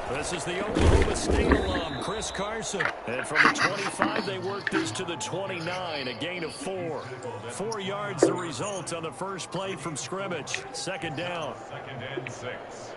This is the Oklahoma State alum, Chris Carson. And from the 25, they worked this to the 29, a gain of 4. 4 yards the result on the first play from scrimmage. Second down. Second and 6.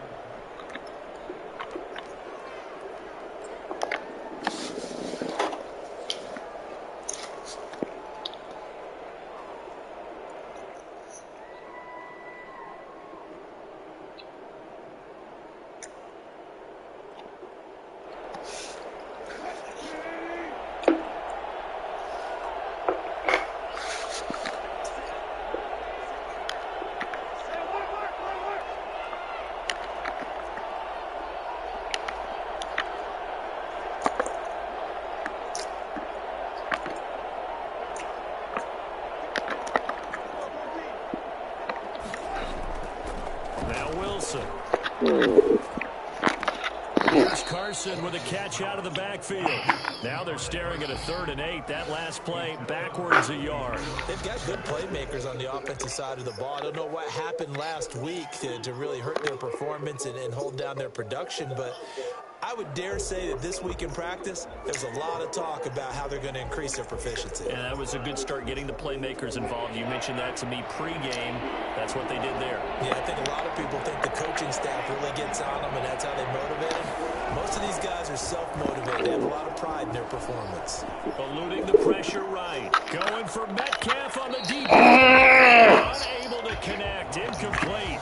Here's Carson with a catch out of the backfield. Now they're staring at a 3rd and 8. That last play backwards a yard. They've got good playmakers on the offensive side of the ball. I don't know what happened last week to really hurt their performance and hold down their production, but I would dare say that this week in practice, there's a lot of talk about how they're going to increase their proficiency. And that was a good start getting the playmakers involved. You mentioned that to me pregame. That's what they did there. Yeah, I think a lot of people think the coaching staff really gets on them, and that's how they motivate them. Most of these guys are self-motivated. They have a lot of pride in their performance. Eluding the pressure right. Going for Metcalf on the deep. Unable to connect. Incomplete.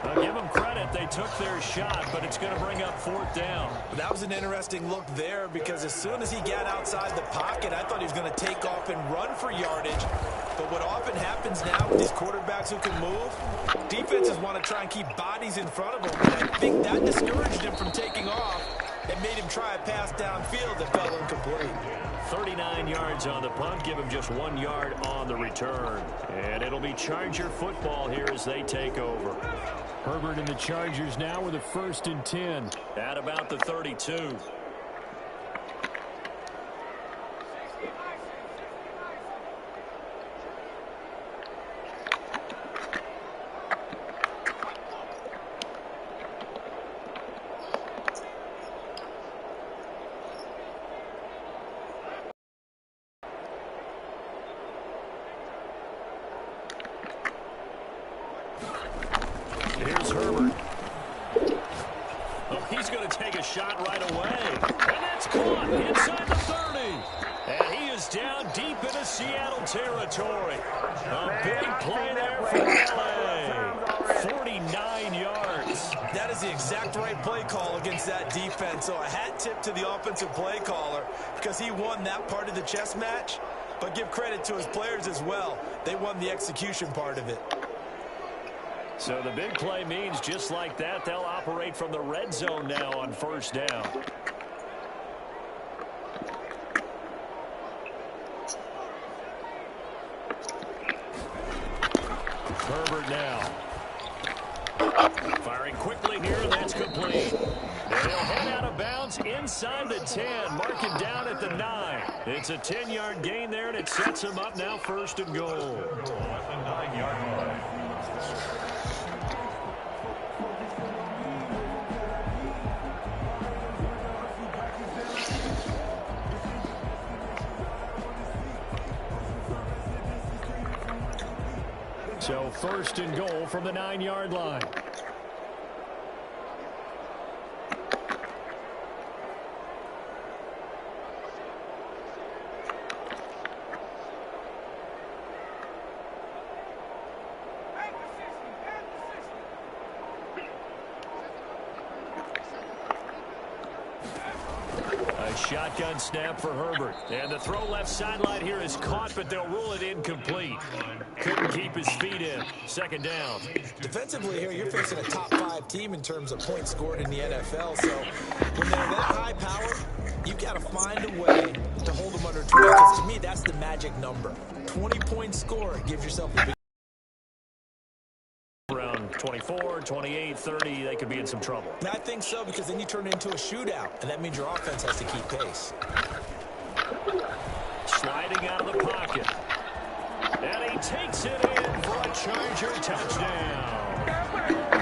I'll give them credit. They took their shot, but it's going to bring up 4th down. That was an interesting look there because as soon as he got outside the pocket, I thought he was going to take off and run for yardage. But what often happens now with these quarterbacks who can move, defenses want to try and keep bodies in front of them. And I think that discouraged him from taking off and made him try a pass downfield that fell incomplete. 39 yards on the punt, give him just 1 yard on the return. And it'll be Charger football here as they take over. Herbert and the Chargers now with a 1st and 10 at about the 32. Here's Herbert. Oh, he's going to take a shot right away. And that's caught inside the 30. And he is down deep into Seattle territory. A big play there for LA. 49 yards. That is the exact right play call against that defense. So a hat tip to the offensive play caller because he won that part of the chess match. But give credit to his players as well. They won the execution part of it. So the big play means just like that, they'll operate from the red zone now on 1st down. Herbert now. Firing quickly here, and that's complete. They'll head out of bounds inside the 10, marking down at the 9. It's a 10-yard gain there, and it sets him up now 1st and goal. At the 9-yard line. So 1st and goal from the 9-yard line. Shotgun snap for Herbert. And the throw left sideline here is caught, but they'll rule it incomplete. Couldn't keep his feet in. 2nd down. Defensively here, you're facing a top-5 team in terms of points scored in the NFL. So when they're that high power, you've got to find a way to hold them under 20. Because to me, that's the magic number. 20-point score gives yourself a big. Around 24, 28, 30, they could be in some trouble. And I think so, because then you turn it into a shootout, and that means your offense has to keep pace. Sliding out of the pocket. And he takes it in for a Charger touchdown.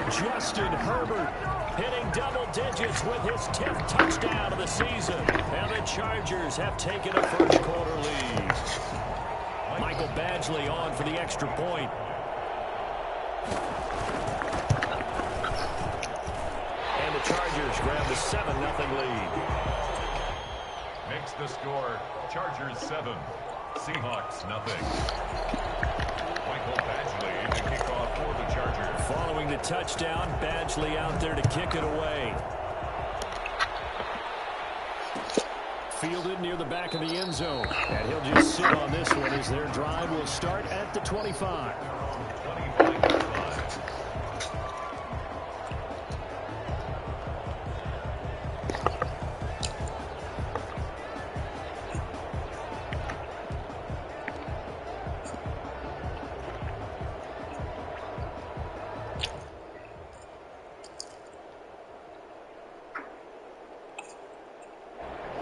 Justin Herbert hitting double digits with his 10th touchdown of the season. And the Chargers have taken a first-quarter lead. Michael Badgley on for the extra point. And the Chargers grab the 7-0 lead. Makes the score, Chargers 7, Seahawks nothing. Michael Badgley to kick off for the Chargers. Following the touchdown, Badgley out there to kick it away. Fielded near the back of the end zone. And he'll just sit on this one as their drive will start at the 25. 25.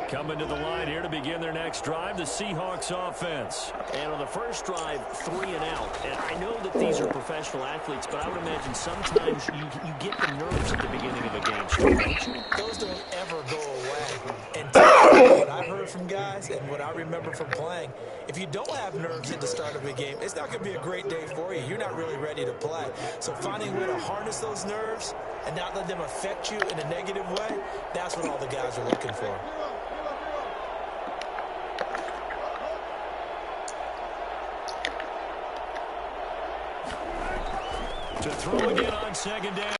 Coming to the line here to begin their next drive, the Seahawks offense. And on the first drive, 3 and out. And I know that these are professional athletes, but I would imagine sometimes you get the nerves at the beginning of a game, don't you? Those don't ever go away. And typically what I've heard from guys and what I remember from playing, if you don't have nerves at the start of a game, it's not going to be a great day for you. You're not really ready to play. So finding a way to harness those nerves and not let them affect you in a negative way, that's what all the guys are looking for. To throw again on second down.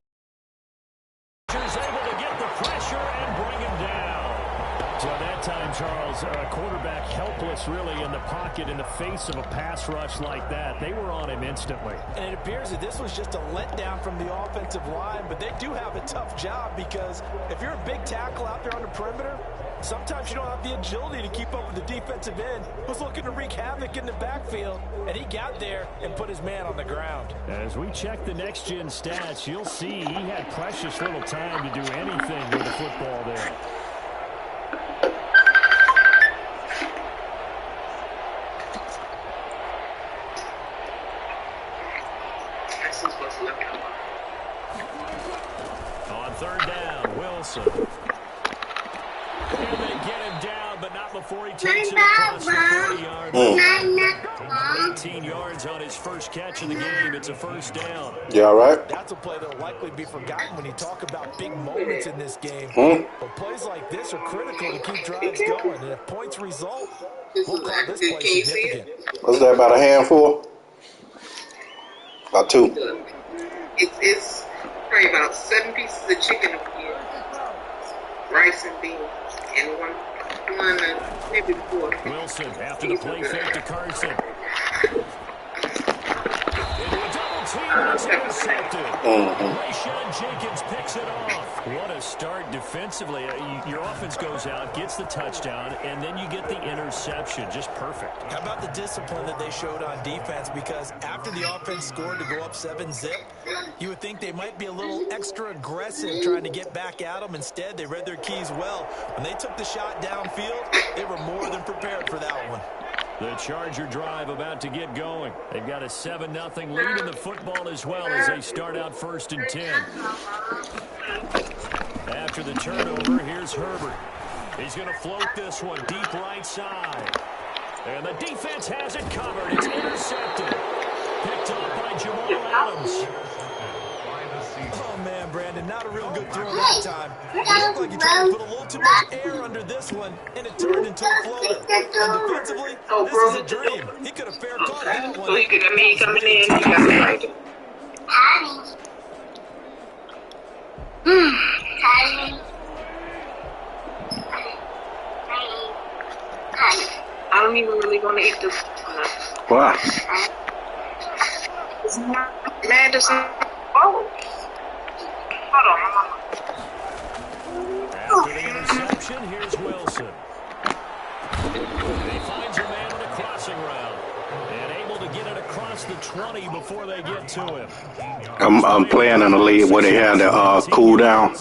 Able to get the pressure and bring him down. So that time, Charles, a quarterback helpless really in the pocket in the face of a pass rush like that. They were on him instantly. And it appears that this was just a letdown from the offensive line, but they do have a tough job because if you're a big tackle out there on the perimeter, sometimes you don't have the agility to keep up with the defensive end who's looking to wreak havoc in the backfield, and he got there and put his man on the ground. As we check the next-gen stats, you'll see he had precious little time to do anything with the football there. On third down, Wilson. And they get him down, but not before he takes it across the 40-yard line. 18 yards on his first catch of the game. It's a first down. Yeah, all right. That's a play that'll likely be forgotten when you talk about big moments in this game. But plays like this are critical to keep drives going. And if points result, we'll call this play significant. What's that, about a handful? About 2. It's probably about 7 pieces of chicken up here, rice and beans, and one maybe 4. Wilson after the play fake to Carson. Into a double team, and it's intercepted. Rayshawn Jenkins picks it off. What a start defensively. Your offense goes out, gets the touchdown, and then you get the interception. Just perfect. How about the discipline that they showed on defense? Because after the offense scored to go up 7-zip, you would think they might be a little extra aggressive trying to get back at them. Instead, they read their keys well. When they took the shot downfield, they were more than prepared for that one. The Charger drive about to get going. They've got a 7-0 lead in the football as well as they start out 1st and 10. After the turnover, here's Herbert. He's going to float this one deep right side. And the defense has it covered. It's intercepted. Picked off by Jamal Adams. Oh, man, Brandon, not a real good throw that time. It looked like he tried to put a little too much air under this one, and it turned into a floater. And defensively, this is a dream. He could have fair caught that one. So he could have me coming in. He got me right. I don't even really want to eat this. Why? Man, this. Oh. Hold on. After the interception, here's Wilson. He finds a man in a crossing route and able to get it across the 20 before they get to him. I'm playing in a league where they had the cool down.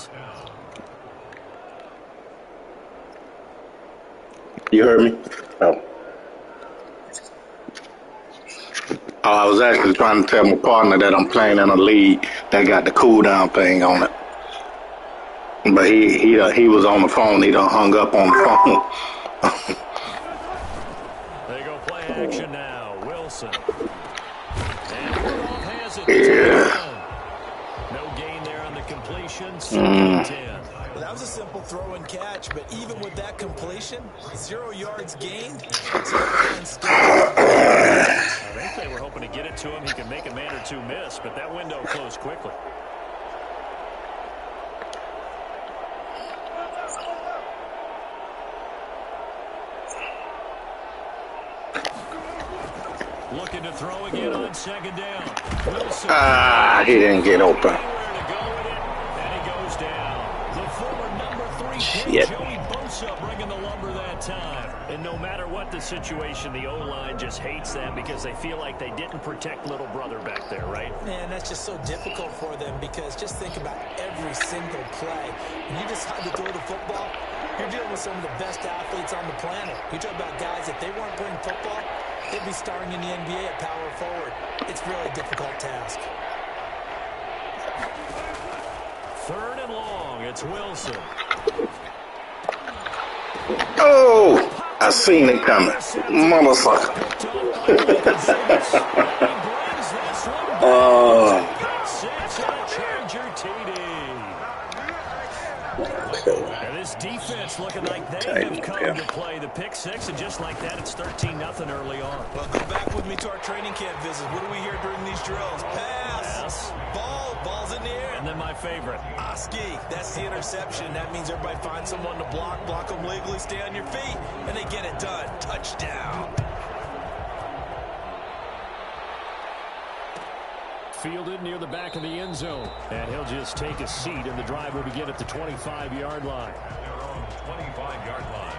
You heard me? Oh. I was actually trying to tell my partner that I'm playing in a league that got the cool down thing on it. But he was on the phone. He done hung up on the phone. They go play action now. Wilson. And Rudolph has it. Yeah. No gain there on the completion. 2-10. Well, that was a simple throw and catch, but even with that completion, 0 yards gained. It's a fine start. I think they were hoping to get it to him. He could make a man or two miss, but that window closed quickly. Looking to throw again on second down. Wilson. He didn't get open. Anywhere to go with it, and he goes down. The former number 3 Shit. pick, Joey Bosa, bringing the lumber that time. And no matter what the situation, the O-line just hates them because they feel like they didn't protect little brother back there, right? Man, that's just so difficult for them because just think about every single play. When you decide to throw the football, you're dealing with some of the best athletes on the planet. You talk about guys, if they weren't playing football, they'd be starring in the NBA at power forward. It's really a difficult task. 3rd and long. It's Wilson. Oh, I seen it coming. Motherfucker. And this defense looking like they have come to play the pick six, and just like that, it's 13-0 early on. Well, go back with me to our training camp visits. What do we hear during these drills? Pass. Ball's in the air. And then my favorite. Oski, that's the interception. That means everybody finds someone to block them legally, stay on your feet, and they get it done. Touchdown. Fielded near the back of the end zone. And he'll just take a seat, and the drive will begin at the 25-yard line. Their own 25-yard line.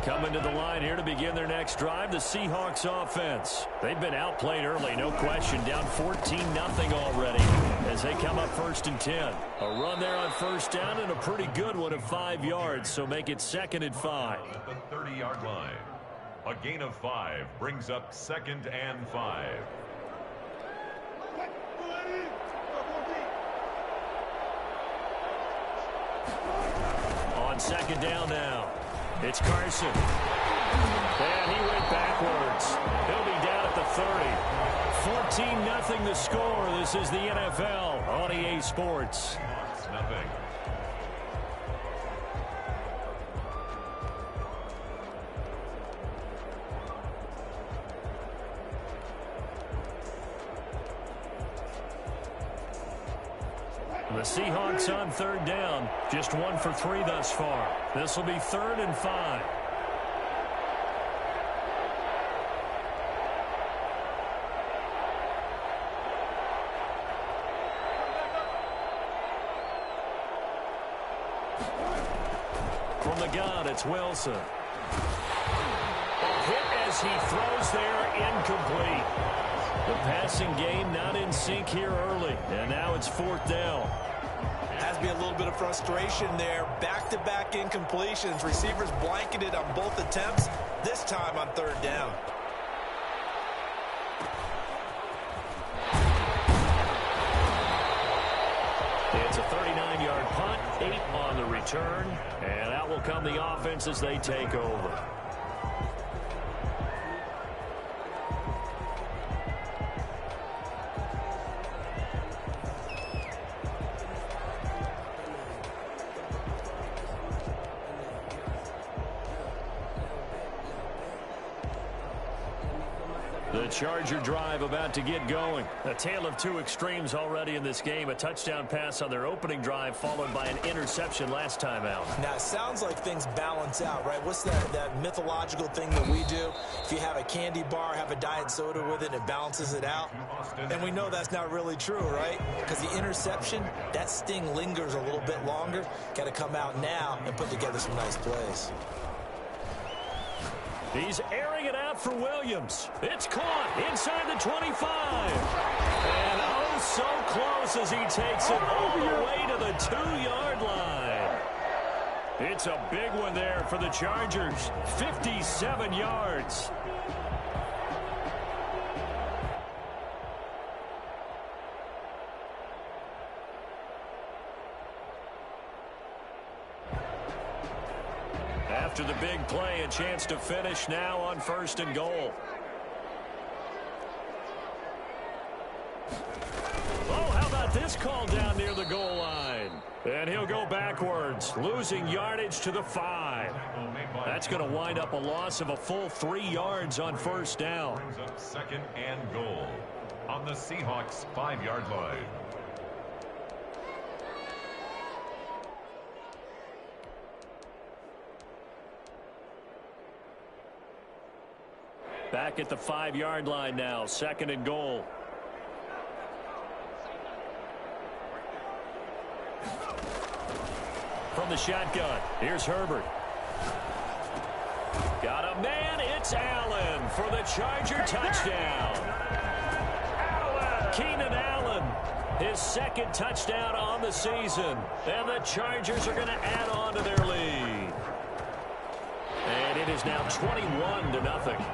Coming to the line here to begin their next drive, the Seahawks offense. They've been outplayed early, no question. Down 14-0 already as they come up 1st and 10. A run there on 1st down and a pretty good one of 5 yards, so make it 2nd and 5. At the 30-yard line. A gain of 5 brings up 2nd and 5. On 2nd down now, it's Carson. And he went backwards. He'll be down at the 30. 14-0 the score. This is the NFL on EA Sports. Nothing. The Seahawks on 3rd down. Just 1 for 3 thus far. This will be 3rd and 5. From the gun, it's Wilson. A hit as he throws there, incomplete. The passing game not in sync here early, and now it's 4th down. Has to be a little bit of frustration there. Back-to-back incompletions. Receivers blanketed on both attempts, this time on 3rd down. It's a 39-yard punt, 8 on the return, and out will come the offense as they take over. The Charger drive about to get going. A tale of 2 extremes already in this game. A touchdown pass on their opening drive followed by an interception last time out. Now, it sounds like things balance out, right? What's that mythological thing that we do? If you have a candy bar, have a diet soda with it, it balances it out. And we know that's not really true, right? Because the interception, that sting lingers a little bit longer. Got to come out now and put together some nice plays. He's airing it out for Williams. It's caught inside the 25. And oh, so close as he takes it all the way to the 2-yard line. It's a big one there for the Chargers. 57 yards. After the big play, a chance to finish now on 1st and goal. Oh, how about this call down near the goal line? And he'll go backwards, losing yardage to the 5. That's going to wind up a loss of a full 3 yards on 1st down. Brings up 2nd and goal on the Seahawks 5-yard line. Back at the 5-yard line now, 2nd and goal. From the shotgun, here's Herbert. Got a man, it's Allen for the Charger touchdown. Keenan Allen, his 2nd touchdown on the season. And the Chargers are going to add on to their lead. And it is now 21-0.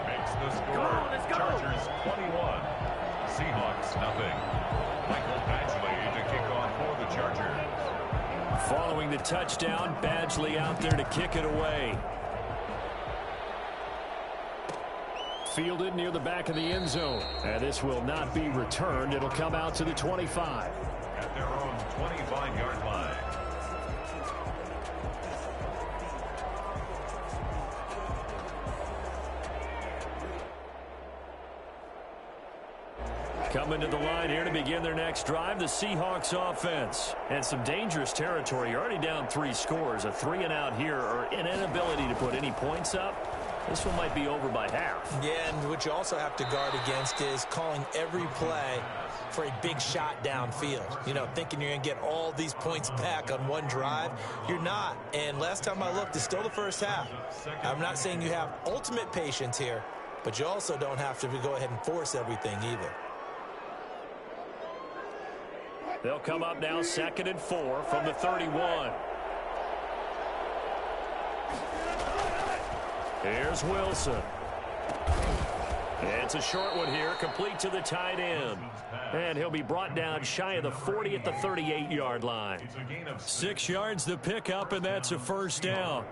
Makes the score. Chargers 21. Seahawks nothing. Michael Badgley to kick off for the Chargers. Following the touchdown, Badgley out there to kick it away. Fielded near the back of the end zone. And this will not be returned. It'll come out to the 25. At their own 25-yard line. Coming to the line here to begin their next drive, the Seahawks offense. And some dangerous territory. You're already down 3 scores. A 3-and-out here, or an inability to put any points up. This one might be over by half. Yeah, and what you also have to guard against is calling every play for a big shot downfield. You know, thinking you're going to get all these points back on one drive. You're not. And last time I looked, it's still the first half. I'm not saying you have ultimate patience here, but you also don't have to go ahead and force everything either. They'll come up now 2nd and 4 from the 31. Here's Wilson. It's a short one here, complete to the tight end. And he'll be brought down shy of the 40 at the 38-yard line. 6 yards to pick up, and that's a 1st down.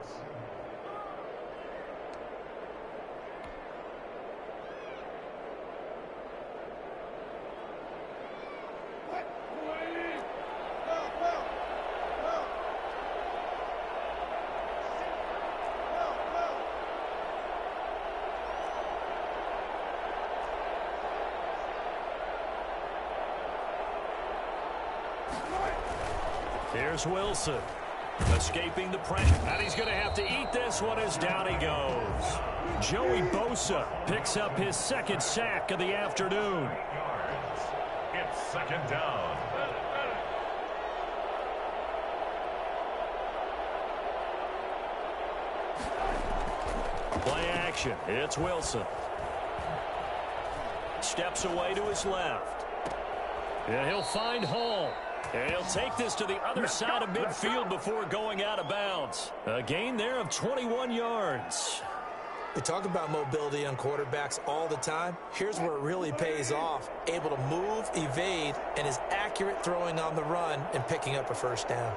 Here's Wilson, escaping the pressure. And he's going to have to eat this one as down he goes. Joey Bosa picks up his 2nd sack of the afternoon. It's 2nd down. Play action. It's Wilson. Steps away to his left. And he'll find Hall. And he'll take this to the other side of midfield before going out of bounds. A gain there of 21 yards. We talk about mobility on quarterbacks all the time. Here's where it really pays off. Able to move, evade, and is accurate throwing on the run and picking up a 1st down.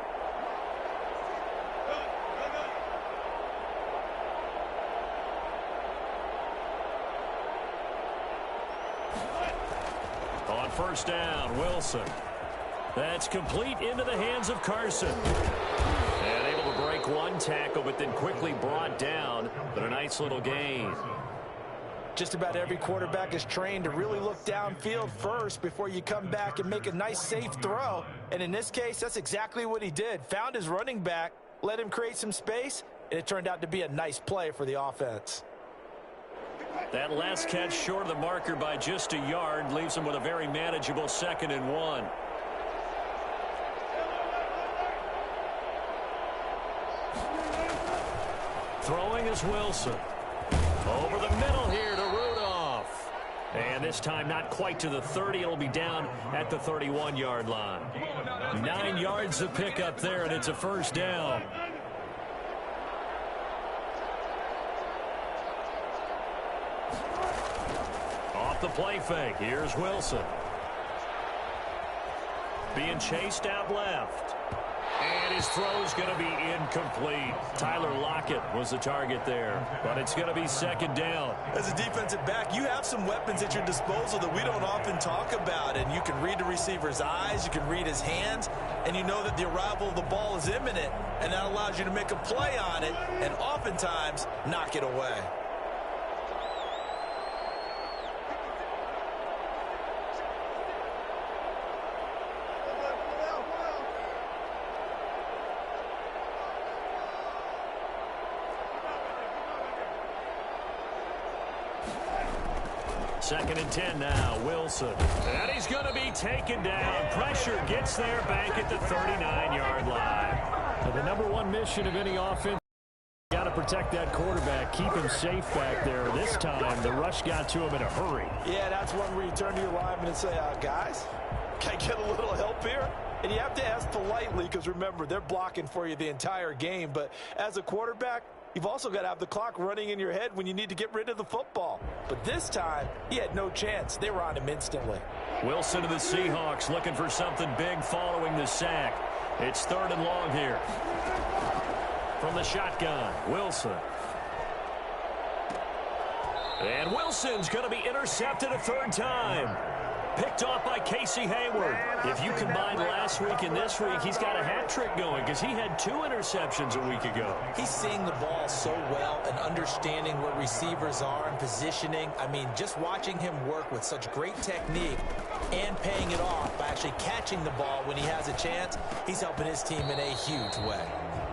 On 1st down, Wilson. That's complete into the hands of Carson. And able to break one tackle, but then quickly brought down. But a nice little gain. Just about every quarterback is trained to really look downfield first before you come back and make a nice, safe throw. And in this case, that's exactly what he did. Found his running back, let him create some space, and it turned out to be a nice play for the offense. That last catch short of the marker by just a yard leaves him with a very manageable 2nd and 1. Throwing is Wilson. Over the middle here to Rudolph. And this time not quite to the 30. It'll be down at the 31-yard line. 9 yards to pick up there, and it's a 1st down. Off the play fake. Here's Wilson. Being chased out left. And his throw's going to be incomplete. Tyler Lockett was the target there, but it's going to be second down. As a defensive back, you have some weapons at your disposal that we don't often talk about, and you can read the receiver's eyes, you can read his hands, and you know that the arrival of the ball is imminent, and that allows you to make a play on it and oftentimes knock it away. Second and 10 now, Wilson. And he's going to be taken down. Pressure gets there back at the 39-yard line. So the number one mission of any offense, got to protect that quarterback, keep him safe back there. This time, the rush got to him in a hurry. Yeah, that's one where you turn to your lineman and say, guys, can I get a little help here? And you have to ask politely because, remember, they're blocking for you the entire game. But as a quarterback, you've also got to have the clock running in your head when you need to get rid of the football. But this time, he had no chance. They were on him instantly. Wilson to the Seahawks looking for something big following the sack. It's third and long here. From the shotgun, Wilson. And Wilson's going to be intercepted a third time. Picked off by Casey Hayward. If you combine last week and this week, he's got a hat trick going because he had 2 interceptions a week ago. He's seeing the ball so well and understanding where receivers are and positioning. I mean, just watching him work with such great technique and paying it off by actually catching the ball when he has a chance, he's helping his team in a huge way.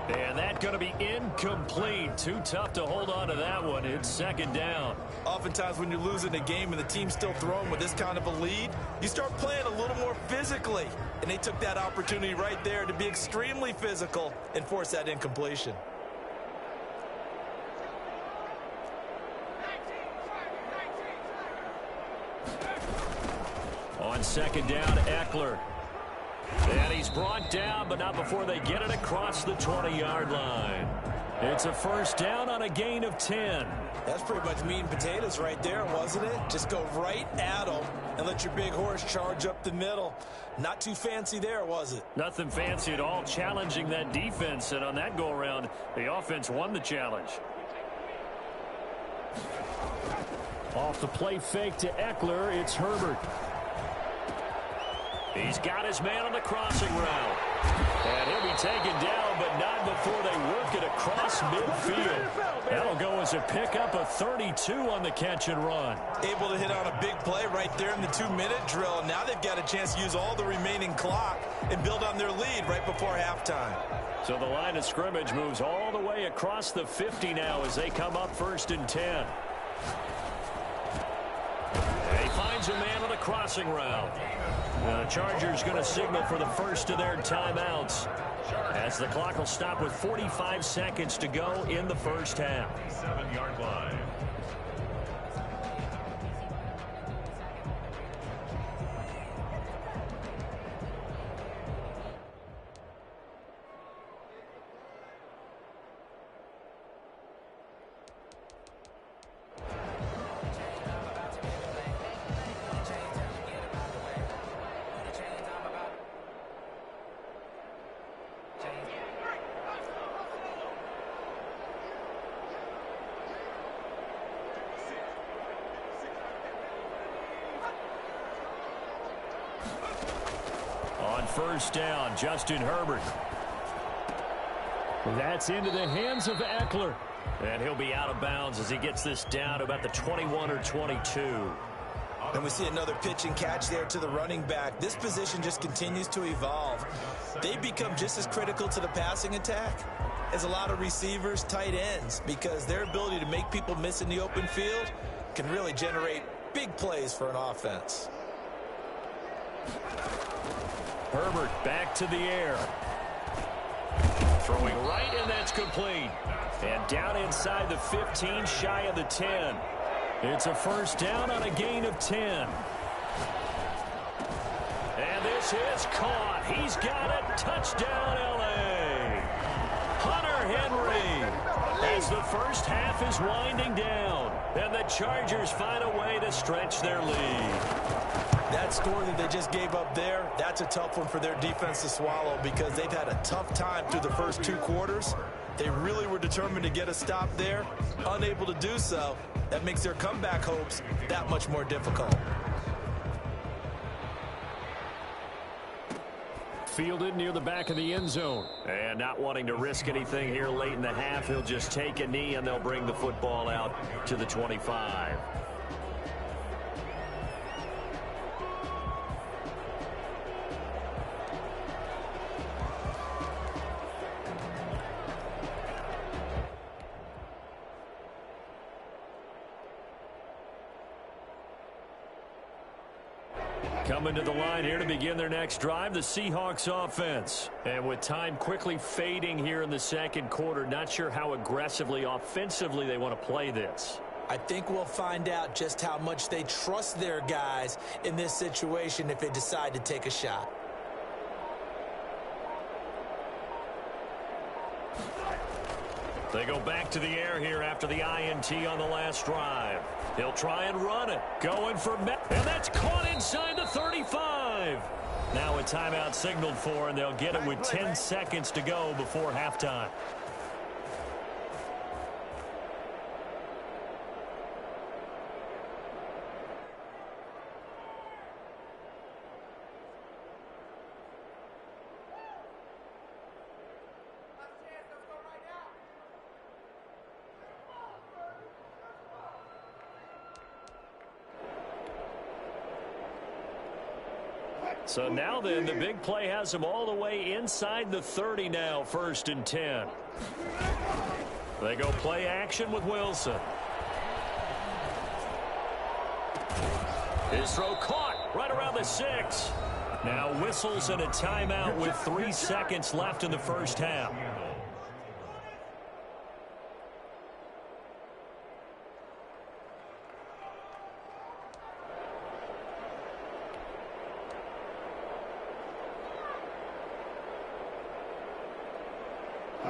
And that's going to be incomplete. Too tough to hold on to that one. It's second down. Oftentimes when you're losing a game and the team's still throwing with this kind of a lead, you start playing a little more physically. And they took that opportunity right there to be extremely physical and force that incompletion. On second down, Eckler. And he's brought down, but not before they get it across the 20-yard line. It's a first down on a gain of 10. That's pretty much meat and potatoes right there, wasn't it? Just go right at them and let your big horse charge up the middle. Not too fancy there, was it? Nothing fancy at all, challenging that defense. And on that go-around, the offense won the challenge. Off the play fake to Eckler, it's Herbert. He's got his man on the crossing route. And he'll be taken down, but not before they work it across midfield. That'll go as a pickup of 32 on the catch and run. Able to hit on a big play right there in the 2-minute drill. Now they've got a chance to use all the remaining clock and build on their lead right before halftime. So the line of scrimmage moves all the way across the 50 now as they come up first and 10. And he finds a man on the crossing route. The Chargers going to signal for the first of their timeouts as the clock will stop with 45 seconds to go in the first half. 7-yard line. First down, Justin Herbert. That's into the hands of Eckler. And he'll be out of bounds as he gets this down to about the 21 or 22. And we see another pitch and catch there to the running back. This position just continues to evolve. They become just as critical to the passing attack as a lot of receivers, tight ends, because their ability to make people miss in the open field can really generate big plays for an offense. Herbert back to the air. Throwing right, and that's complete. And down inside the 15, shy of the 10. It's a first down on a gain of 10. And this is caught. He's got it. Touchdown, L.A. Hunter Henry. As the first half is winding down. And the Chargers find a way to stretch their lead. That score that they just gave up there, that's a tough one for their defense to swallow because they've had a tough time through the first 2 quarters. They really were determined to get a stop there, unable to do so. That makes their comeback hopes that much more difficult. Fielded near the back of the end zone. And not wanting to risk anything here late in the half, he'll just take a knee and they'll bring the football out to the 25. Coming to the line here to begin their next drive, the Seahawks offense. And with time quickly fading here in the second quarter, not sure how aggressively, offensively they want to play this. I think we'll find out just how much they trust their guys in this situation if they decide to take a shot. They go back to the air here after the INT on the last drive. He'll try and run it. Going for Mack. And that's caught inside the 35. Now a timeout signaled for, and they'll get it with 10 seconds to go before halftime. So now then, the big play has them all the way inside the 30 now, 1st and 10. They go play action with Wilson. His throw caught right around the 6. Now whistles and a timeout with 3 seconds left in the first half.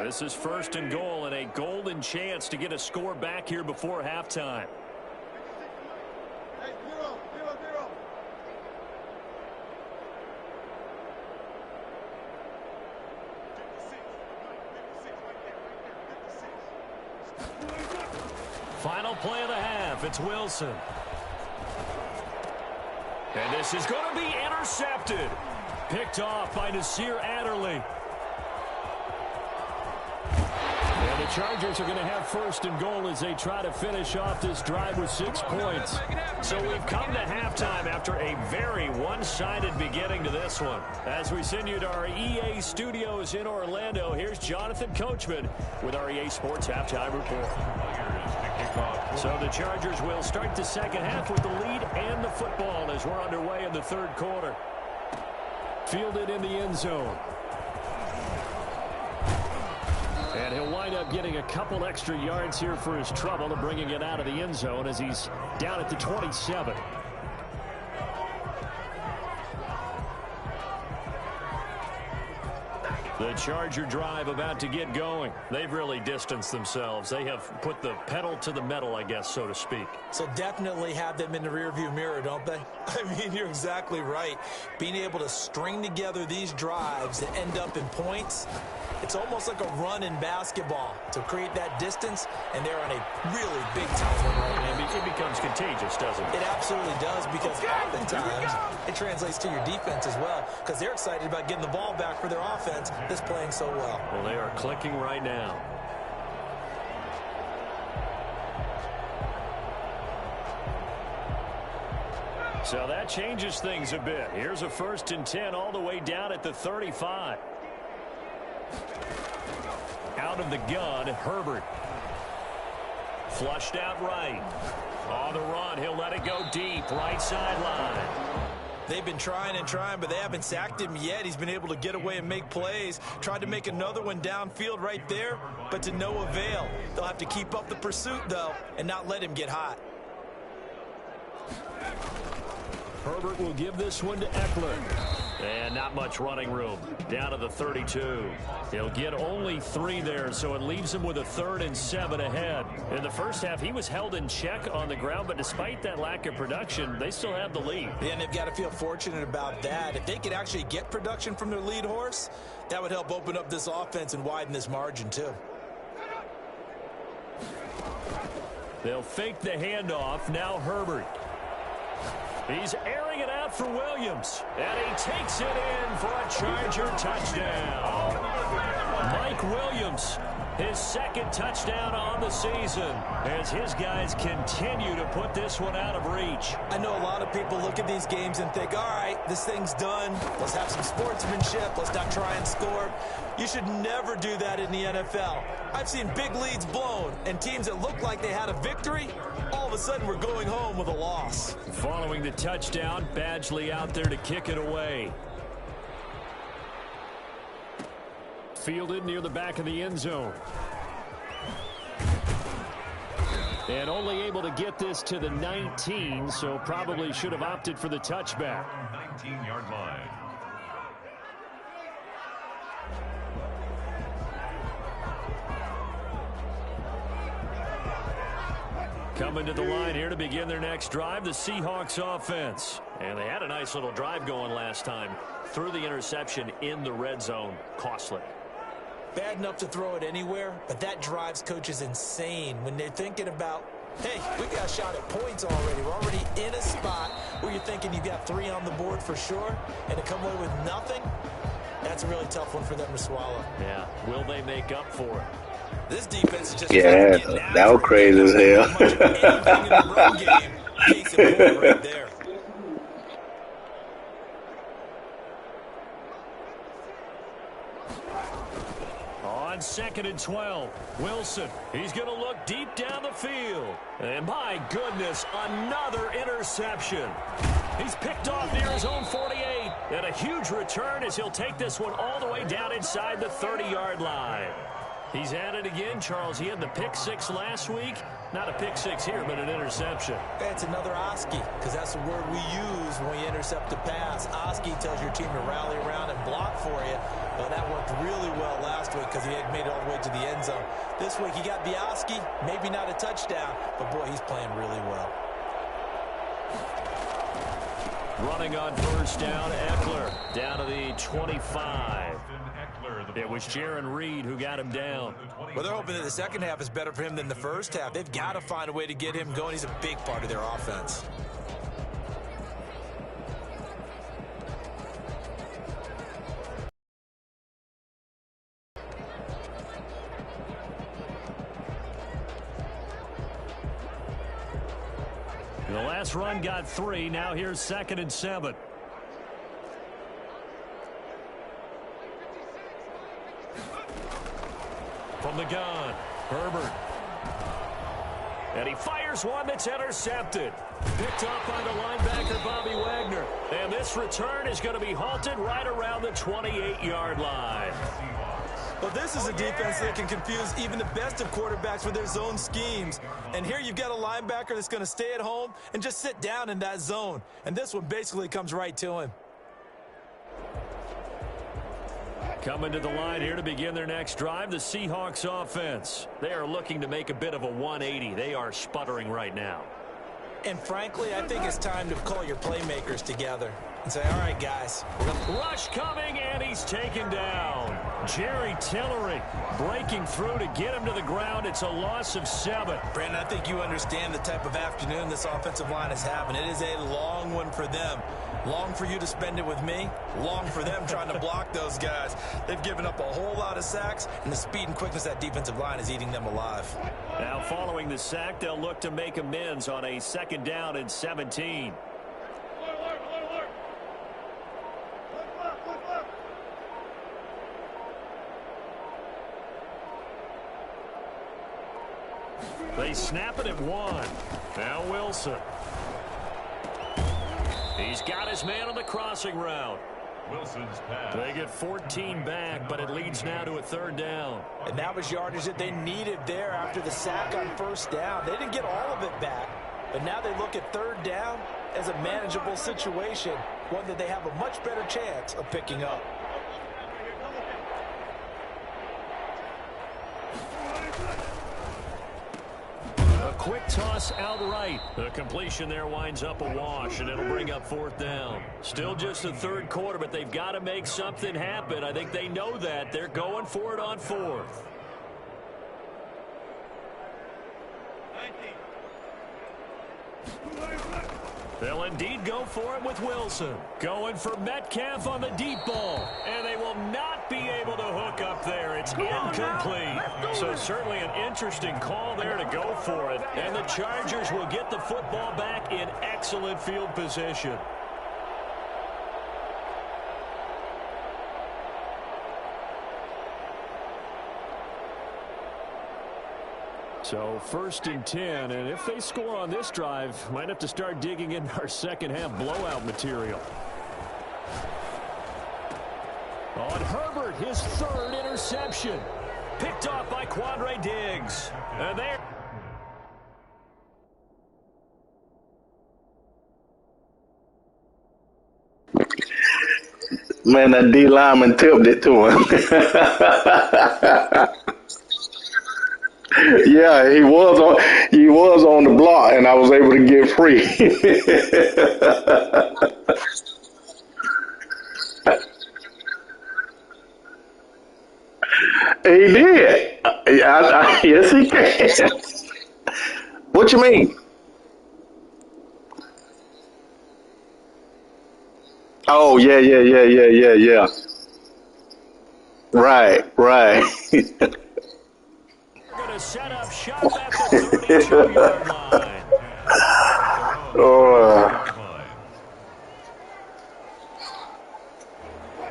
This is 1st and goal and a golden chance to get a score back here before halftime. Final play of the half. It's Wilson. And this is going to be intercepted. Picked off by Nasir Adderley. The Chargers are going to have 1st and goal as they try to finish off this drive with 6 points. So we've come to halftime after a very one-sided beginning to this one. As we send you to our EA studios in Orlando, here's Jonathan Coachman with our EA Sports Halftime Report. So the Chargers will start the second half with the lead and the football as we're underway in the 3rd quarter. Fielded in the end zone. And he'll wind up getting a couple extra yards here for his trouble and bringing it out of the end zone as he's down at the 27. The Charger drive about to get going. They've really distanced themselves. They have put the pedal to the metal, I guess, so to speak. So definitely have them in the rearview mirror, don't they? I mean, you're exactly right. Being able to string together these drives that end up in points, it's almost like a run in basketball to create that distance, and they're on a really big time run right now. It becomes contagious, doesn't it? It absolutely does, because oftentimes it translates to your defense as well, because they're excited about getting the ball back for their offense that's playing so well. Well, they are clicking right now. So that changes things a bit. Here's a 1st and 10 all the way down at the 35. Out of the gun, Herbert. Flushed out right. On the run, he'll let it go deep, right sideline. They've been trying and trying, but they haven't sacked him yet. He's been able to get away and make plays. Tried to make another one downfield right there, but to no avail. They'll have to keep up the pursuit, though, and not let him get hot. Herbert will give this one to Eckler. And not much running room. Down to the 32. He'll get only 3 there, so it leaves him with a 3rd and 7 ahead. In the first half, he was held in check on the ground, but despite that lack of production, they still have the lead. Yeah, and they've got to feel fortunate about that. If they could actually get production from their lead horse, that would help open up this offense and widen this margin, too. They'll fake the handoff. Now Herbert. He's airing it out for Williams. And he takes it in for a Charger touchdown. Mike Williams, his 2nd touchdown on the season, as his guys continue to put this one out of reach. I know a lot of people look at these games and think, all right, this thing's done. Let's have some sportsmanship. Let's not try and score. You should never do that in the NFL. I've seen big leads blown, and teams that look like they had a victory, all of a sudden we're going home with a loss. Following the touchdown, Badgley out there to kick it away. Fielded near the back of the end zone. And only able to get this to the 19, so probably should have opted for the touchback. 19-yard line. Coming to the line here to begin their next drive, the Seahawks offense. And they had a nice little drive going last time. Threw the interception in the red zone. Costly. Bad enough to throw it anywhere, but that drives coaches insane when they're thinking about, hey, we got a shot at points already. We're already in a spot where you're thinking you've got 3 on the board for sure, and to come away with nothing, that's a really tough one for them to swallow. Yeah, will they make up for it? This defense is just that was crazy as hell. Anything in the run game, case in point right there. On 2nd and 12, Wilson. He's going to look deep down the field. And my goodness, another interception. He's picked off near his own 48. And a huge return as he'll take this one all the way down inside the 30-yard line. He's at it again, Charles. He had the pick 6 last week. Not a pick 6 here, but an interception. It's another Oski, because that's the word we use when we intercept a pass. Oski tells your team to rally around and block for you. Well, that worked really well last week because he had made it all the way to the end zone. This week he got the Oski, maybe not a touchdown, but boy, he's playing really well. Running on 1st down, Eckler down to the 25. It was Jaron Reed who got him down. Well, they're hoping that the second half is better for him than the first half. They've got to find a way to get him going. He's a big part of their offense. The last run got 3. Now here's 2nd and 7. From the gun, Herbert. And he fires one that's intercepted. Picked up by the linebacker, Bobby Wagner. And this return is going to be halted right around the 28-yard line. Well, this is a defense that can confuse even the best of quarterbacks with their zone schemes. And here you've got a linebacker that's going to stay at home and just sit down in that zone. And this one basically comes right to him. Coming to the line here to begin their next drive, the Seahawks offense. They are looking to make a bit of a 180. They are sputtering right now. And frankly, I think it's time to call your playmakers together and say, all right, guys. Rush coming, and he's taken down. Jerry Tillery breaking through to get him to the ground. It's a loss of 7. Brandon, I think you understand the type of afternoon this offensive line is having. It is a long one for them. Long for you to spend it with me. Long for them trying to block those guys. They've given up a whole lot of sacks, and the speed and quickness of that defensive line is eating them alive. Now following the sack, they'll look to make amends on a 2nd down and 17. They snap it at 1. Now Wilson. He's got his man on the crossing route. Wilson's pass. They get 14 back, but it leads now to a 3rd down. And that was yardage that they needed there after the sack on 1st down. They didn't get all of it back, but now they look at 3rd down as a manageable situation. one that they have a much better chance of picking up. A quick toss outright. The completion there winds up a wash, and it'll bring up 4th down. Still just the 3rd quarter, but they've got to make something happen. I think they know that. They're going for it on 4th. They'll indeed go for it with Wilson. Going for Metcalf on the deep ball. And they will not be able to hook up there. It's incomplete. So certainly an interesting call there to go for it. And the Chargers will get the football back in excellent field position. So 1st and 10, and if they score on this drive, might have to start digging in our second half blowout material. On Herbert, his 3rd interception. Picked off by Quandre Diggs. And there. Man, that D lineman tipped it to him. Yeah, he was on the block, and I was able to get free. He did. Yes, he can. What you mean? Oh, yeah. Right. Going to set up shop at the 32-yard line.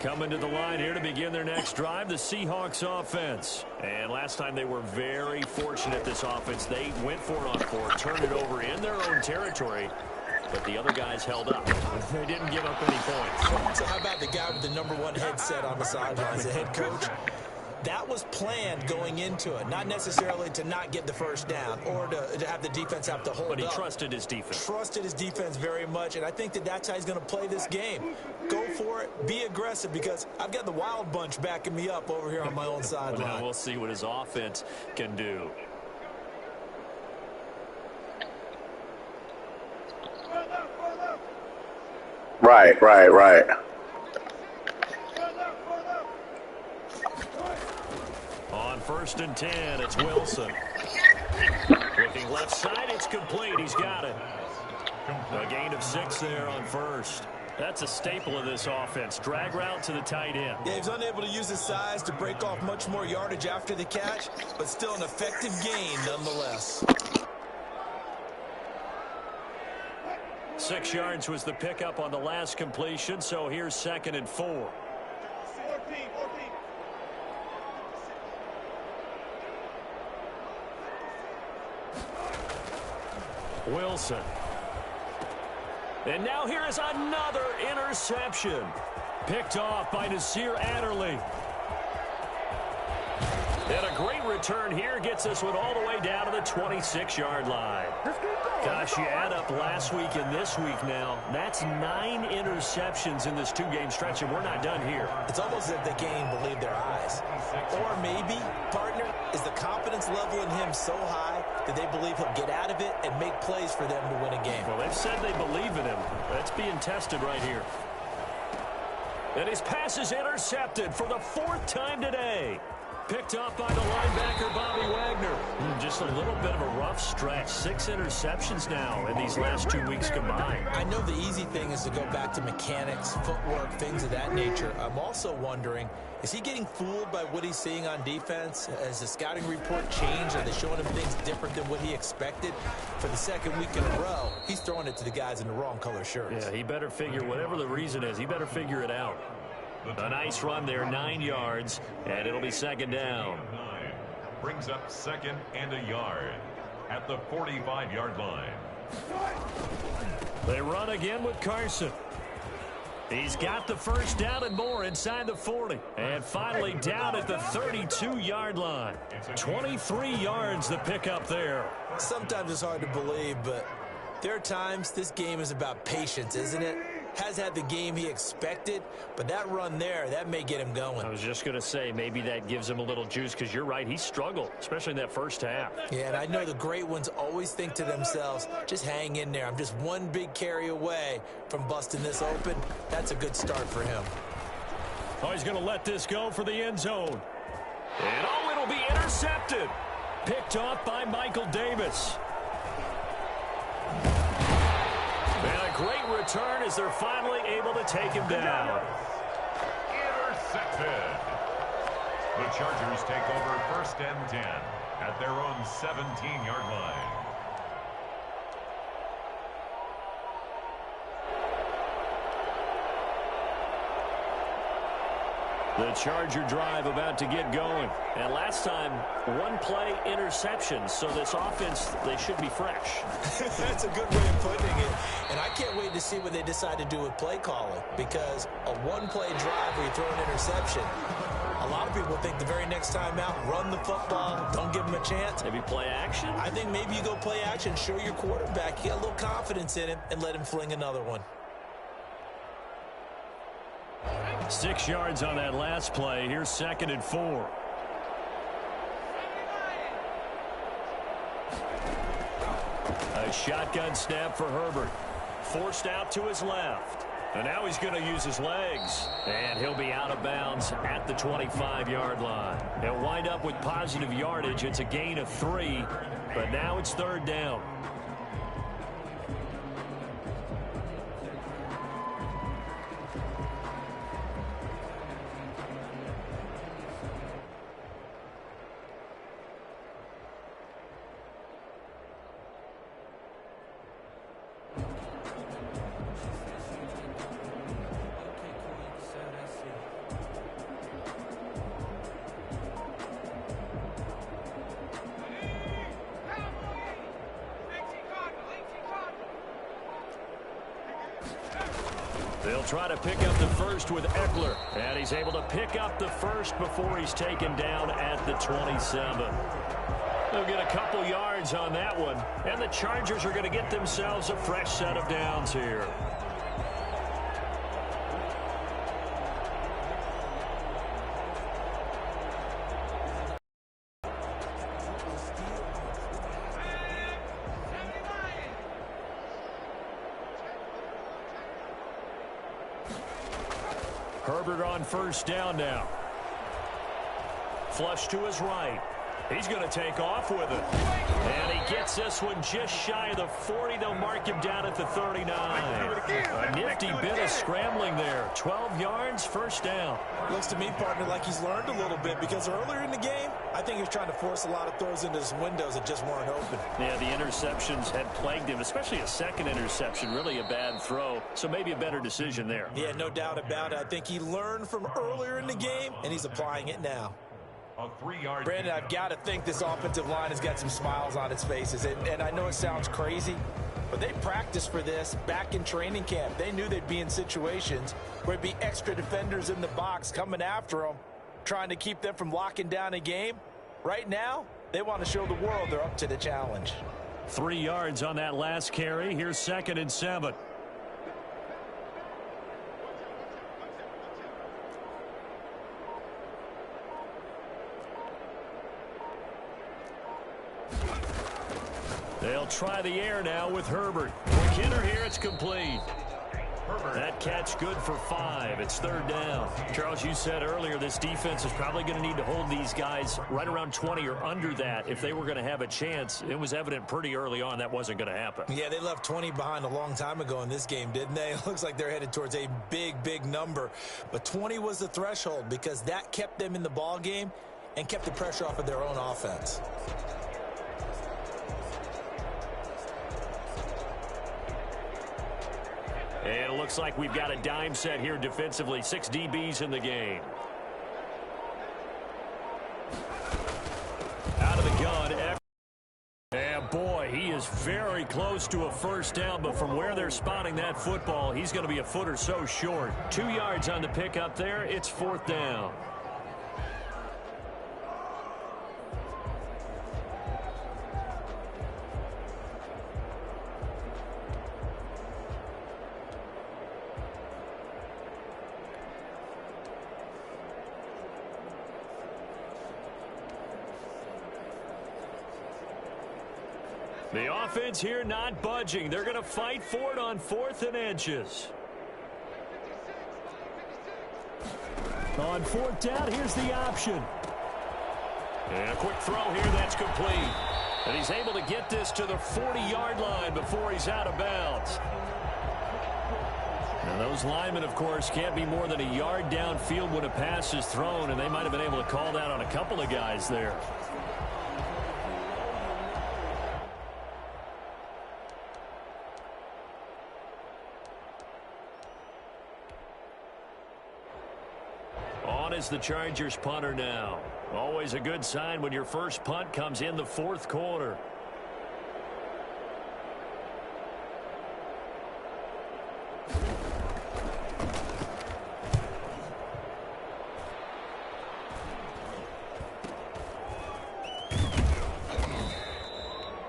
Coming to the line here to begin their next drive, the Seahawks offense. And last time they were very fortunate, this offense. They went for it on 4th, turned it over in their own territory, but the other guys held up. They didn't give up any points. So how about the guy with the #1 headset on the sidelines, the head coach? That was planned going into it, not necessarily to not get the 1st down or to have the defense have to hold up. But he trusted his defense. Trusted his defense very much, and I think that's how he's going to play this game. Go for it, be aggressive, because I've got the Wild Bunch backing me up over here on my own sideline. Now we'll see what his offense can do. Right. On 1st and 10, it's Wilson. Looking left side, it's complete. He's got it. A gain of 6 there on 1st. That's a staple of this offense. Drag route to the tight end. Yeah, he's unable to use his size to break off much more yardage after the catch, but still an effective gain nonetheless. 6 yards was the pickup on the last completion, so here's 2nd and 4. Wilson. And now here is another interception. Picked off by Nasir Adderley. And a great return here gets us one all the way down to the 26-yard line. Gosh, you add up last week and this week now, that's 9 interceptions in this 2-game stretch, and we're not done here. It's almost as if they can't even believe their eyes. Or maybe, partner, is the confidence level in him so high that they believe he'll get out of it and make plays for them to win a game. Well, they've said they believe in him. That's being tested right here. And his pass is intercepted for the 4th time today. Picked up by the linebacker, Bobby Wagner. Just a little bit of a rough stretch. 6 interceptions now in these last 2 weeks combined. I know the easy thing is to go back to mechanics, footwork, things of that nature. I'm also wondering, is he getting fooled by what he's seeing on defense? Has the scouting report changed? Are they showing him things different than what he expected? For the 2nd week in a row, he's throwing it to the guys in the wrong color shirts. Yeah, he better figure, whatever the reason is, he better figure it out. A nice run there, 9 yards, and it'll be 2nd down. Brings up 2nd and a yard at the 45-yard line. They run again with Carson. He's got the 1st down and more inside the 40. And finally down at the 32-yard line. 23 yards the pickup there. Sometimes it's hard to believe, but there are times this game is about patience, isn't it? has had the game he expected, but that run there, that may get him going. I was just going to say, maybe that gives him a little juice, because you're right, he struggled, especially in that first half. Yeah, and I know the great ones always think to themselves, just hang in there. I'm just one big carry away from busting this open. That's a good start for him. Oh, he's going to let this go for the end zone. And, oh, it'll be intercepted. Picked off by Michael Davis. And a great return as they're finally able to take him down. Intercepted. The Chargers take over 1st and 10 at their own 17-yard line. The Charger drive about to get going. And last time, one-play interception. So this offense, they should be fresh. That's a good way of putting it. And I can't wait to see what they decide to do with play calling. Because a one-play drive where you throw an interception, a lot of people think the very next time out, run the football, don't give them a chance. Maybe play action? I think maybe you go play action, show your quarterback, get a little confidence in him, and let him fling another one. 6 yards on that last play. Here's 2nd and 4. A shotgun snap for Herbert. Forced out to his left. And now he's going to use his legs. And he'll be out of bounds at the 25-yard line. They'll wind up with positive yardage. It's a gain of 3. But now it's 3rd down. They'll try to pick up the first with Eckler. And he's able to pick up the first before he's taken down at the 27. They'll get a couple yards on that one. And the Chargers are going to get themselves a fresh set of downs here. Herbert on 1st down now. Flush to his right. He's going to take off with it. And he gets this one just shy of the 40. They'll mark him down at the 39. A nifty bit of scrambling there. 12 yards, 1st down. Looks to me, partner, like he's learned a little bit, because earlier in the game, I think he was trying to force a lot of throws into his windows that just weren't open. Yeah, the interceptions had plagued him, especially a second interception, really a bad throw. So maybe a better decision there. Yeah, no doubt about it. I think he learned from earlier in the game, and he's applying it now. A 3-yard Brandon, I've got to think this offensive line has got some smiles on its faces. And I know it sounds crazy, but they practiced for this back in training camp. They knew they'd be in situations where there'd be extra defenders in the box coming after them, trying to keep them from locking down a game. Right now, they want to show the world they're up to the challenge. 3 yards on that last carry. Here's 2nd and 7. They'll try the air now with Herbert. Quick hitter here, it's complete. That catch good for 5. It's 3rd down. Charles, you said earlier this defense is probably going to need to hold these guys right around 20 or under that if they were going to have a chance. It was evident pretty early on that wasn't going to happen. Yeah, they left 20 behind a long time ago in this game, didn't they? It looks like they're headed towards a big, big number. But 20 was the threshold because that kept them in the ball game and kept the pressure off of their own offense. And it looks like we've got a dime set here defensively. 6 DBs in the game. Out of the gun. And boy, he is very close to a 1st down, but from where they're spotting that football, he's going to be a foot or so short. 2 yards on the pickup there. It's 4th down. The offense here not budging. They're going to fight for it on 4th and inches. On 4th down, here's the option. And a quick throw here, that's complete. And he's able to get this to the 40-yard line before he's out of bounds. And those linemen, of course, can't be more than a yard downfield when a pass is thrown, and they might have been able to call that on a couple of guys there. On is the Chargers punter now. Always a good sign when your first punt comes in the 4th quarter.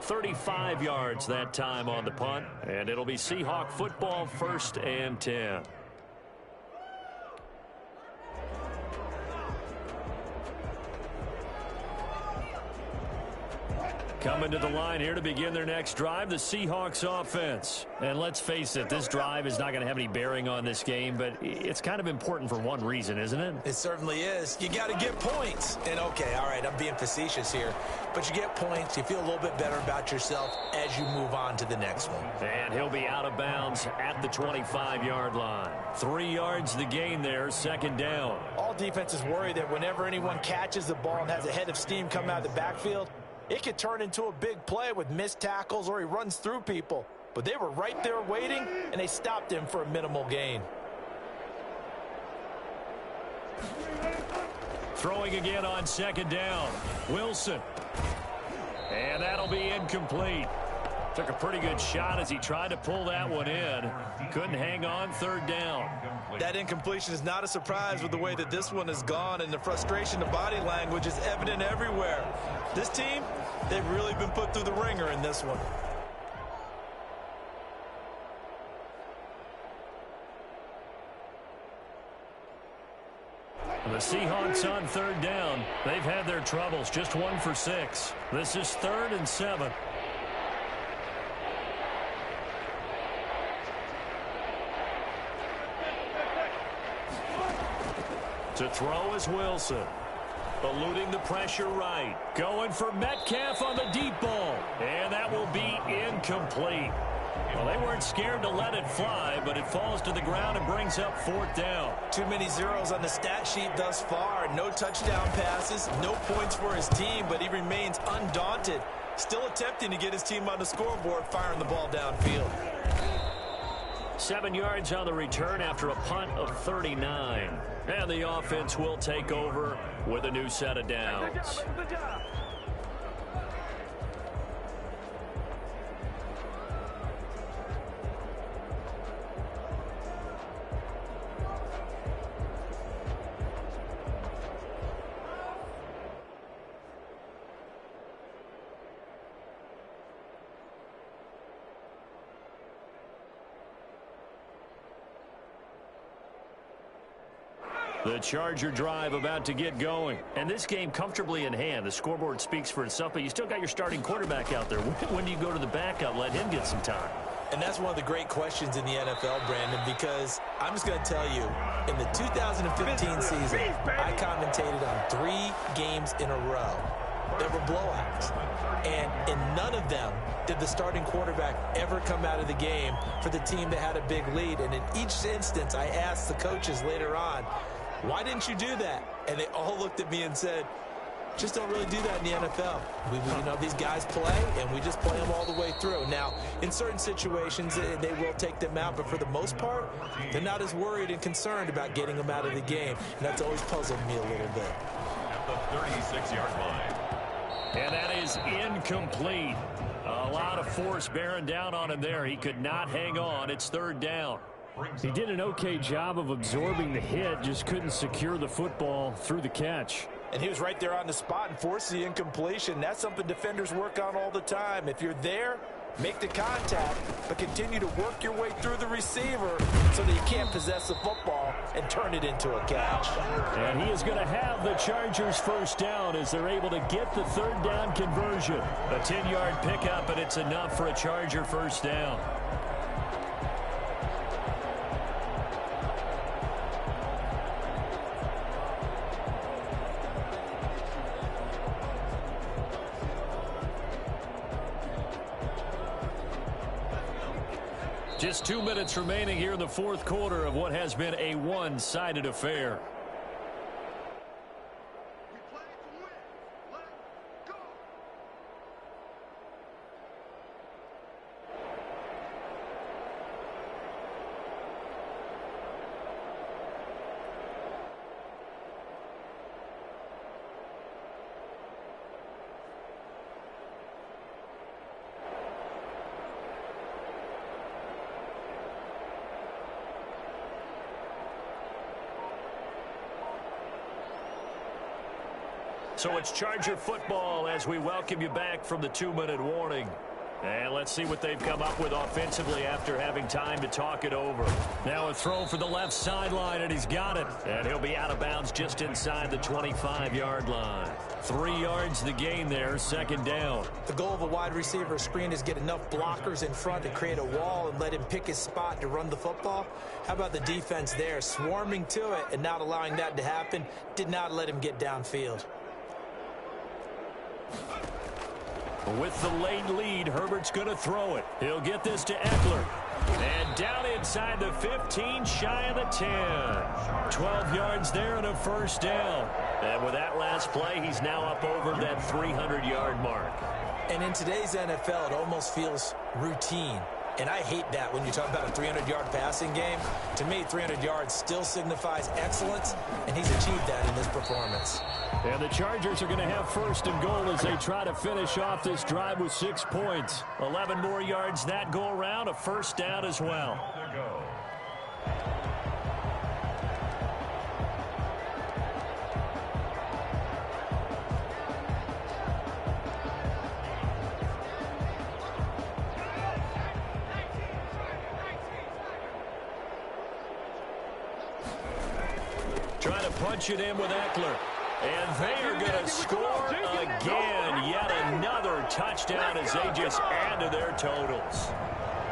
.35 yards that time on the punt, and it'll be Seahawk football, 1st and 10. Coming to the line here to begin their next drive, the Seahawks offense. And let's face it, this drive is not going to have any bearing on this game, but it's kind of important for one reason, isn't it? It certainly is. You got to get points. And, okay, all right, I'm being facetious here. But you get points, you feel a little bit better about yourself as you move on to the next one. And he'll be out of bounds at the 25-yard line. 3 yards the gain there, 2nd down. All defenses worry that whenever anyone catches the ball and has a head of steam come out of the backfield, it could turn into a big play with missed tackles or he runs through people. But they were right there waiting, and they stopped him for a minimal gain. Throwing again on 2nd down. Wilson. And that'll be incomplete. Took a pretty good shot as he tried to pull that one in. Couldn't hang on, 3rd down. That incompletion is not a surprise with the way that this one has gone, and the frustration of body language is evident everywhere. This team, they've really been put through the ringer in this one. The Seahawks on 3rd down. They've had their troubles, just 1 for 6. This is 3rd and 7. To throw is Wilson. Eluding the pressure right. Going for Metcalf on the deep ball. And that will be incomplete. Well, they weren't scared to let it fly, but it falls to the ground and brings up 4th down. Too many zeros on the stat sheet thus far. No touchdown passes, no points for his team, but he remains undaunted. Still attempting to get his team on the scoreboard, firing the ball downfield. 7 yards on the return after a punt of 39. And the offense will take over with a new set of downs. The Charger drive about to get going. And this game comfortably in hand. The scoreboard speaks for itself, but you still got your starting quarterback out there. When do you go to the backup, let him get some time? And that's one of the great questions in the NFL, Brandon, because I'm just going to tell you, in the 2015 season, I commentated on 3 games in a row. There were blowouts. And in none of them did the starting quarterback ever come out of the game for the team that had a big lead. And in each instance, I asked the coaches later on, why didn't you do that? And they all looked at me and said, just don't really do that in the NFL. You know, these guys play, and we just play them all the way through. Now, in certain situations, they will take them out, but for the most part, they're not as worried and concerned about getting them out of the game. And that's always puzzled me a little bit. At the 36-yard line. And that is incomplete. A lot of force bearing down on him there. He could not hang on. It's 3rd down. He did an okay job of absorbing the hit, just couldn't secure the football through the catch. And he was right there on the spot and forced the incompletion. That's something defenders work on all the time. If you're there, make the contact, but continue to work your way through the receiver so that you can't possess the football and turn it into a catch. And he is going to have the Chargers first down as they're able to get the third down conversion. A 10-yard pickup, and it's enough for a Charger first down. Just 2 minutes remaining here in the fourth quarter of what has been a one-sided affair. So it's Charger football as we welcome you back from the 2-minute warning. And let's see what they've come up with offensively after having time to talk it over. Now a throw for the left sideline, and he's got it. And he'll be out of bounds just inside the 25-yard line. 3 yards the gain there, second down. The goal of a wide receiver screen is get enough blockers in front to create a wall and let him pick his spot to run the football. How about the defense there, swarming to it and not allowing that to happen? Did not let him get downfield. With the late lead, Herbert's going to throw it. He'll get this to Eckler. And down inside the 15, shy of the 10. 12 yards there and a first down. And with that last play, he's now up over that 300-yard mark. And in today's NFL, it almost feels routine. And I hate that when you talk about a 300-yard passing game. To me, 300 yards still signifies excellence, and he's achieved that in this performance. And the Chargers are going to have first and goal as they try to finish off this drive with 6 points. 11 more yards that go around, a first down as well. Trying to punch it in with Eckler. And they are going to score again. Yet another touchdown as they just add to their totals.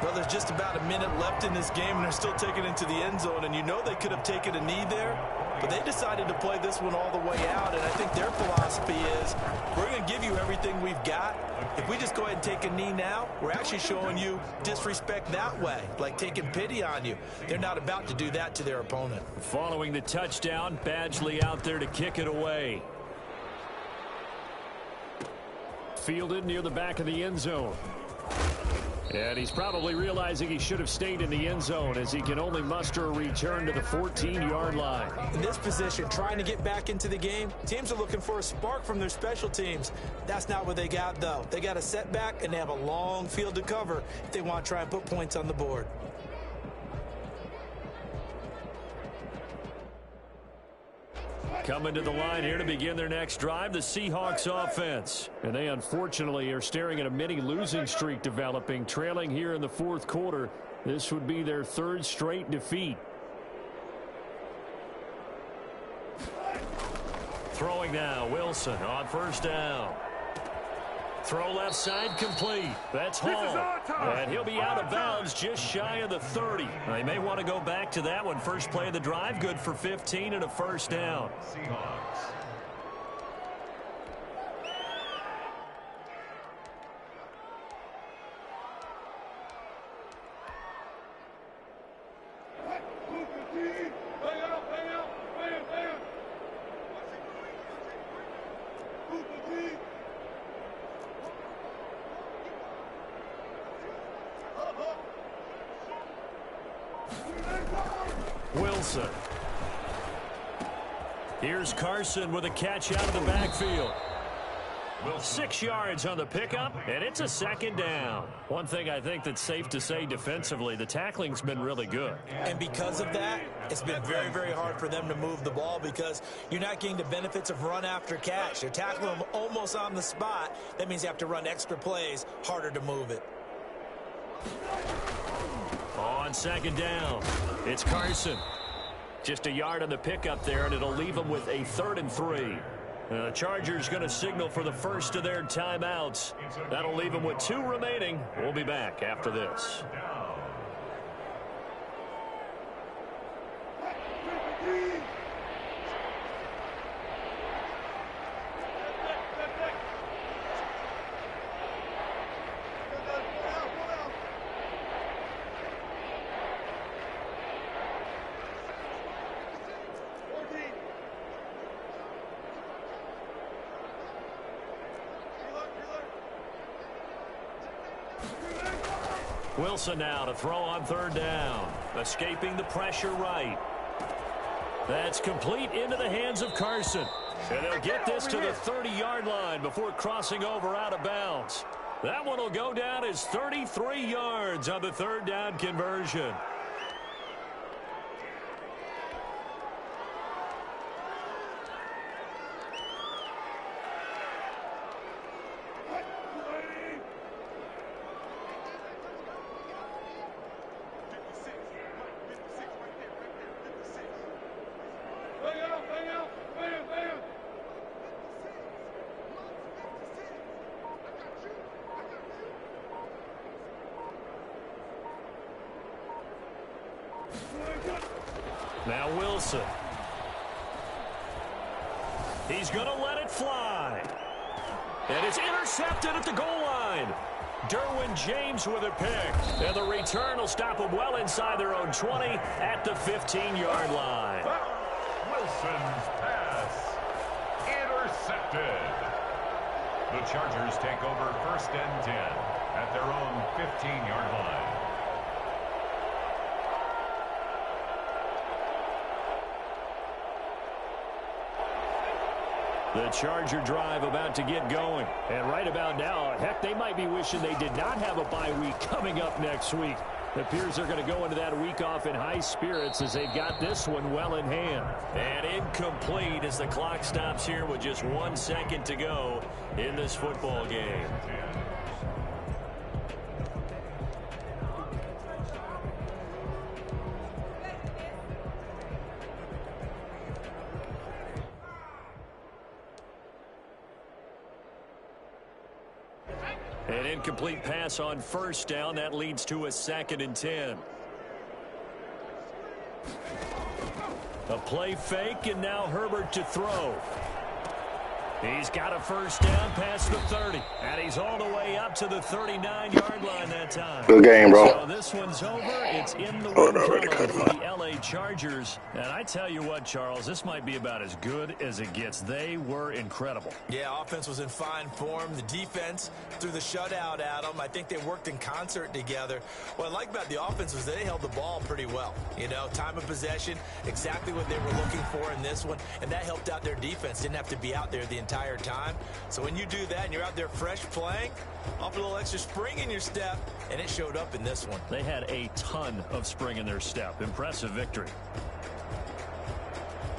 Well, there's just about a minute left in this game, and they're still taking it into the end zone. And you know they could have taken a knee there, but they decided to play this one all the way out. And I think their philosophy is, we're going to give you everything we've got. If we just go ahead and take a knee now, we're actually showing you disrespect that way, like taking pity on you. They're not about to do that to their opponent. Following the touchdown, Badgley out there to kick it away. Fielded near the back of the end zone. And he's probably realizing he should have stayed in the end zone as he can only muster a return to the 14-yard line. In this position, trying to get back into the game, teams are looking for a spark from their special teams. That's not what they got, though. They got a setback, and they have a long field to cover if they want to try and put points on the board. Coming to the line here to begin their next drive, the Seahawks offense. And they unfortunately are staring at a mini losing streak developing, trailing here in the fourth quarter. This would be their third straight defeat. Throwing now, Wilson on first down. Throw left side complete. That's Hall. And he'll be out of bounds just shy of the 30. They may want to go back to that one. First play of the drive, good for 15 and a first down. Seahawks. Wilson. Here's Carson with a catch out of the backfield. 6 yards on the pickup, and it's a second down. One thing I think that's safe to say defensively, the tackling's been really good. And because of that, it's been very, very hard for them to move the ball because you're not getting the benefits of run after catch. You're tackling them almost on the spot. That means you have to run extra plays, harder to move it. On second down, it's Carson. Just a yard on the pickup there, and it'll leave them with a 3rd and 3. The Chargers going to signal for the first of their timeouts. That'll leave them with 2 remaining. We'll be back after this. Wilson now to throw on 3rd down. Escaping the pressure right. That's complete into the hands of Carson. And they'll get this to the 30-yard line before crossing over out of bounds. That one will go down as 33 yards on the 3rd down conversion. Now Wilson. He's going to let it fly. And it's intercepted at the goal line. Derwin James with a pick. And the return will stop them well inside their own 20 at the 15-yard line. Wilson's pass intercepted. The Chargers take over 1st and 10 at their own 15-yard line. The Charger drive about to get going. And right about now, heck, they might be wishing they did not have a bye week coming up next week. It appears they're going to go into that week off in high spirits as they've got this one well in hand. And incomplete as the clock stops here with just 1 second to go in this football game. An incomplete pass on 1st down. That leads to a 2nd and 10. A play fake, and now Herbert to throw. He's got a 1st down past the 30. And he's all the way up to the 39-yard line that time. Good game, bro. So this one's over. It's in the win column for the L.A. Chargers. And I tell you what, Charles, this might be about as good as it gets. They were incredible. Yeah, offense was in fine form. The defense threw the shutout at them. I think they worked in concert together. What I like about the offense was they held the ball pretty well. You know, time of possession, exactly what they were looking for in this one. And that helped out their defense. Didn't have to be out there the entire time. So when you do that and you're out there fresh playing, off a little extra spring in your step, and it showed up in this one. They had a ton of spring in their step. Impressive victory.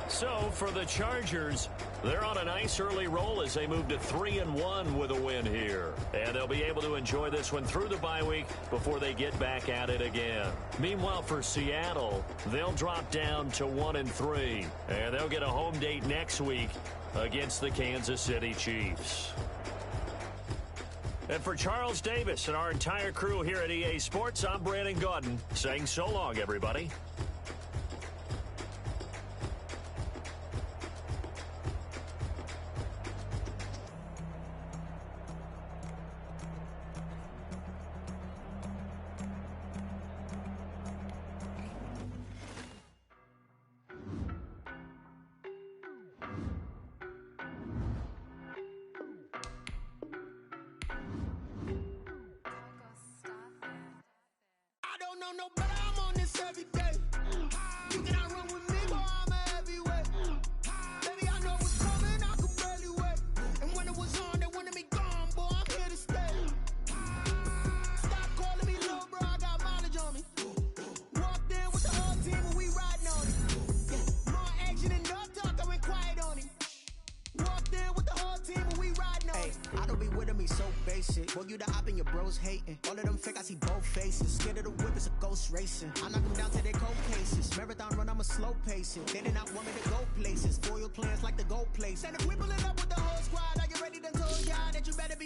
So for the Chargers, they're on a nice early roll as they move to 3-1 with a win here. And they'll be able to enjoy this one through the bye week before they get back at it again. Meanwhile, for Seattle, they'll drop down to 1-3. And they'll get a home date next week against the Kansas City Chiefs. And for Charles Davis and our entire crew here at EA Sports, I'm Brandon Gaudin saying so long, everybody. No, but I'm on this every day. You cannot run with me, boy, I'm a heavyweight. Baby, I know what's coming, I could barely wait. And when it was on, they wanted me gone, boy, I'm here to stay. Stop calling me little bro, I got mileage on me. Walked in with the whole team and we riding on it. More action and no talk, I went quiet on him. Walked in with the whole team and we riding on it. I don't be with me so bad. basic. Boy, you the op and your bros hating. All of them fake, I see both faces. Scared of the whip, it's a ghost racing. I knock them down to their cold cases. Marathon run, I'm a slow pace it. They did not want me to go places. Foil plans like the gold place. And if we pulling up with the whole squad, are you ready to tell y'all that you better be